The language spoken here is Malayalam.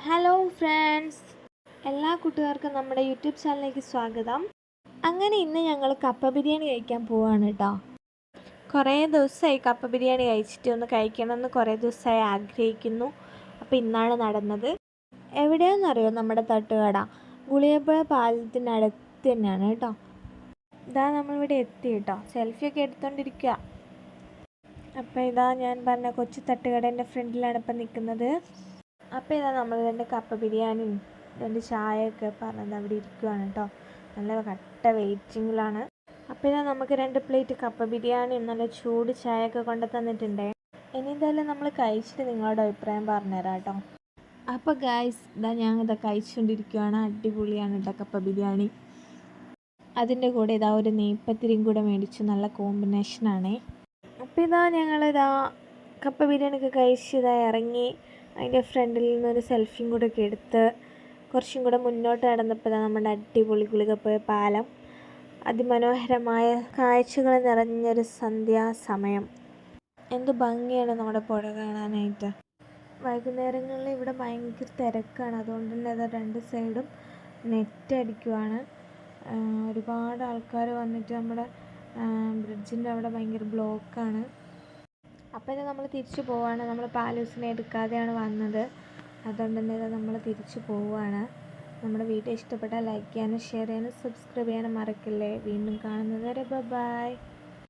ഹലോ ഫ്രണ്ട്സ്, എല്ലാ കൂട്ടുകാർക്കും നമ്മുടെ യൂട്യൂബ് ചാനലിലേക്ക് സ്വാഗതം. അങ്ങനെ ഇന്ന് ഞങ്ങൾ കപ്പ ബിരിയാണി കഴിക്കാൻ പോവാണ് കേട്ടോ. കുറേ ദിവസമായി കപ്പ ബിരിയാണി കഴിച്ചിട്ട് ഒന്ന് കഴിക്കണമെന്ന് കുറേ ദിവസമായി ആഗ്രഹിക്കുന്നു. അപ്പോൾ ഇന്നാണ് നടന്നത്. എവിടെയാണെന്നറിയോ? നമ്മുടെ തട്ടുകട ഗുളിയപ്പുഴ പാലത്തിനടുത്ത് തന്നെയാണ് കേട്ടോ. ഇതാ നമ്മളിവിടെ എത്തി കേട്ടോ. സെൽഫിയൊക്കെ എടുത്തുകൊണ്ടിരിക്കുക. അപ്പോൾ ഇതാ ഞാൻ പറഞ്ഞ കൊച്ചു തട്ടുകടേൻ്റെ ഫ്രണ്ടിലാണ് ഇപ്പം നിൽക്കുന്നത്. അപ്പോൾ ഇതാ നമ്മൾ രണ്ട് കപ്പ ബിരിയാണിയും രണ്ട് ചായയൊക്കെ പറഞ്ഞത് അവിടെ ഇരിക്കുകയാണ് കേട്ടോ. നല്ല കട്ട വെയിറ്റിങ്ങിലാണ്. അപ്പോൾ ഇതാ നമുക്ക് 2 പ്ലേറ്റ് കപ്പ ബിരിയാണിയും നല്ല ചൂട് ചായയൊക്കെ കൊണ്ട് തന്നിട്ടുണ്ടേ. ഇനി എന്തായാലും നമ്മൾ കഴിച്ചിട്ട് നിങ്ങളുടെ അഭിപ്രായം പറഞ്ഞുതരാം കേട്ടോ. അപ്പോൾ ഗായ്സ്, ഞാനിതാ കഴിച്ചുകൊണ്ടിരിക്കുകയാണ്. അടിപൊളിയാണ് കേട്ടോ കപ്പ ബിരിയാണി. അതിൻ്റെ കൂടെ ഇതാ ഒരു നെയ്പ്പത്തിരിയും കൂടെ മേടിച്ചു. നല്ല കോമ്പിനേഷനാണേ. അപ്പോൾ ഞങ്ങളിതാ കപ്പ ബിരിയാണിയൊക്കെ കഴിച്ച് ഇറങ്ങി. അതിൻ്റെ ഫ്രണ്ടിൽ നിന്നൊരു സെൽഫിയും കൂടെ ഒക്കെ എടുത്ത് കുറച്ചും കൂടെ മുന്നോട്ട് നടന്നപ്പോൾ നമ്മുടെ അടിപൊളി ഗുളികപ്പുഴ പാലം. അതിമനോഹരമായ കാഴ്ചകൾ നിറഞ്ഞൊരു സന്ധ്യാസമയം. എന്ത് ഭംഗിയാണ് നമ്മുടെ പുഴ കാണാനായിട്ട്. വൈകുന്നേരങ്ങളിൽ ഇവിടെ ഭയങ്കര തിരക്കാണ്. അതുകൊണ്ട് തന്നെ അത് 2 സൈഡും നെറ്റ് അടിക്കുവാണ്. ഒരുപാട് ആൾക്കാർ വന്നിട്ട് നമ്മുടെ ബ്രിഡ്ജിൻ്റെ അവിടെ ഭയങ്കര ബ്ലോക്കാണ്. അപ്പോൾ ഇത് നമ്മൾ തിരിച്ചു പോവുകയാണ്. നമ്മൾ പാലൂസിനെ എടുക്കാതെയാണ് വന്നത്. അതുകൊണ്ട് തന്നെ നമ്മൾ തിരിച്ചു പോവുകയാണ്. നമ്മുടെ വീഡിയോ ഇഷ്ടപ്പെട്ടാൽ ലൈക്ക് ചെയ്യാനും ഷെയർ ചെയ്യാനും സബ്സ്ക്രൈബ് ചെയ്യാനും മറക്കല്ലേ. വീണ്ടും കാണുന്നത് വരെ ബൈ.